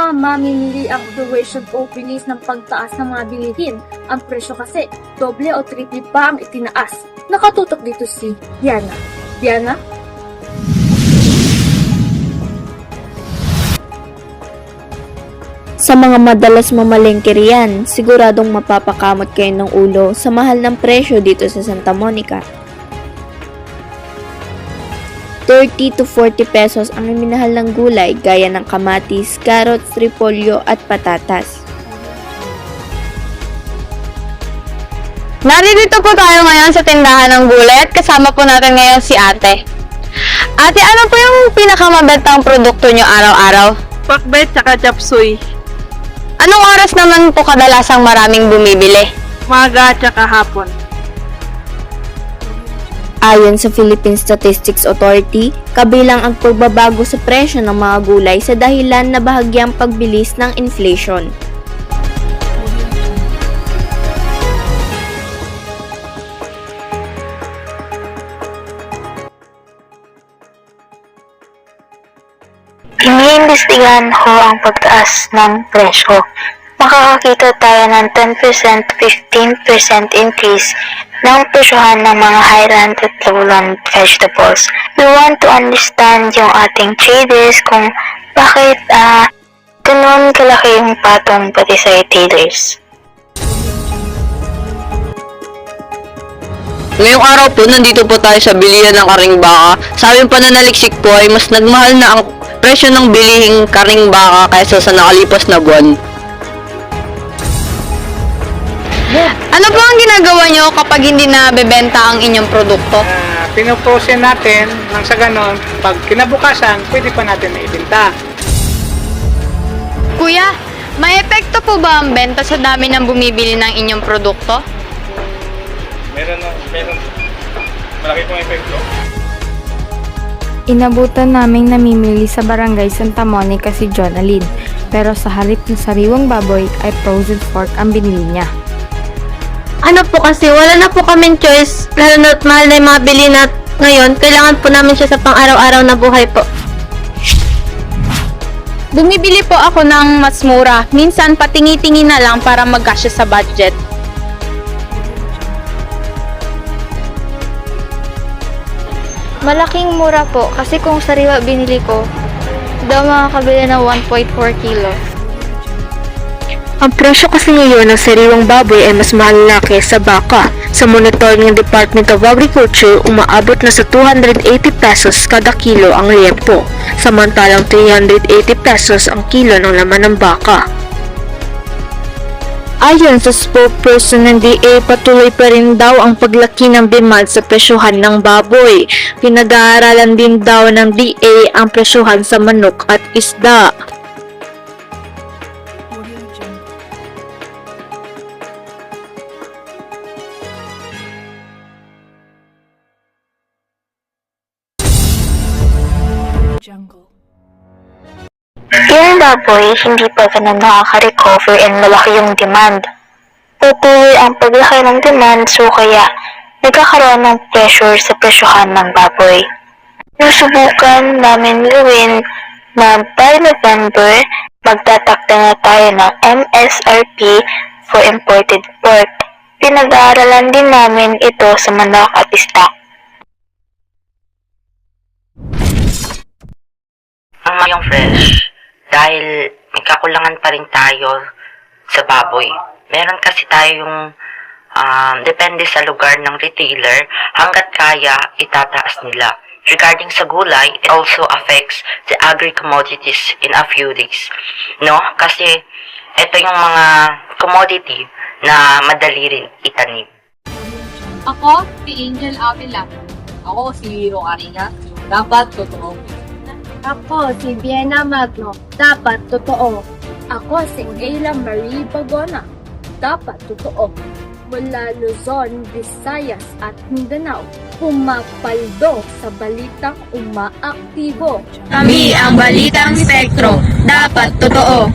mga mamimili ang duration o bilis ng pagtaas ng mga bilihin. Ang presyo kasi, doble o triple pa ang itinaas. Nakatutok dito si Diana. Diana? Sa mga madalas mamalengke riyan, siguradong mapapakamot kayo ng ulo sa mahal ng presyo dito sa Santa Monica. 30 to 40 pesos ang minahal ng gulay gaya ng kamatis, carrots, repolyo at patatas. Naririto po tayo ngayon sa tindahan ng gulay at kasama po natin ngayon si Ate. Ate, ano po yung pinakamabentang produkto nyo araw-araw? Pakbet tsaka chapsuy. Anong oras naman po kadalasang maraming bumibili? Umaga tsaka hapon. Ayon sa Philippine Statistics Authority, kabilang ang pagbabago sa presyo ng mga gulay sa dahilan na bahagyang pagbilis ng inflation. Iniimbestigahan ho ang pagtaas ng presyo. Makakakita tayo ng 10% to 15% increase ng presyohan ng mga high-rand at low-rand vegetables. We want to understand yung ating traders kung bakit ganun kalaki yung patong pati sa retailers. Ngayong araw po, nandito po tayo sa bilihan ng karing baka. Sa aming pananaliksik po ay mas nagmahal na ang presyo ng bilihing karing baka kaysa sa nakalipas na buwan. Ano po ang ginagawa nyo kapag hindi na bebenta ang inyong produkto? Pinoprocess natin nang sa ganon, pag kinabukasan, pwede pa natin maibenta. Kuya, may epekto po ba ang benta sa dami ng bumibili ng inyong produkto? Meron. Malaki pong epekto. Inabutan naming namimili sa barangay Santa Monica si John Alin, pero sa halip ng sariwang baboy ay frozen pork ang binili niya. Ano po kasi, wala na po kaming choice, lalo na mahal na yung mga bili na ngayon, kailangan po namin siya sa pang-araw-araw na buhay po. Bumibili po ako ng mas mura, minsan patingi-tingi na lang para magkasya sa budget. Malaking mura po kasi kung sariwa binili ko, daw makakabili ng 1.4 kilo. Ang presyo kasi ngayon ng sariwang baboy ay mas mahal na kaysa baka. Sa monitoring ng Department of Agriculture, umaabot na sa 280 pesos kada kilo ang liempo, samantalang 380 pesos ang kilo ng laman ng baka. Ayon sa spokesperson ng DA, patuloy pa rin daw ang paglaki ng demand sa presyohan ng baboy. Pinag-aaralan din daw ng DA ang presyohan sa manok at isda. Yung baboy, hindi pa ganun nakaka-recover and malaki yung demand. Patuloy ang paglaki ng demand, so kaya nagkakaroon ng pressure sa presyohan ng baboy. Nusubukan namin gawin na by November, magtatakda na tayo ng MSRP for imported pork. Pinag-aaralan din namin ito sa manok at isda. Yung fresh, dahil may kakulangan pa rin tayo sa baboy. Meron kasi tayong depende sa lugar ng retailer, hanggat kaya itataas nila. Regarding sa gulay, it also affects the agri-commodities in a few days. No? Kasi ito yung mga commodity na madali rin itanim. Ako, si Angel Avila. Ako, si Hiro Arina. Dapat totoo. Ako si Vienna Magno. Dapat totoo. Ako si Ayla Marie Bagona. Dapat totoo. Mula Luzon, Visayas at Mindanao, pumapaldo sa balitang umaaktibo. Kami ang Balitang Spektro. Dapat totoo.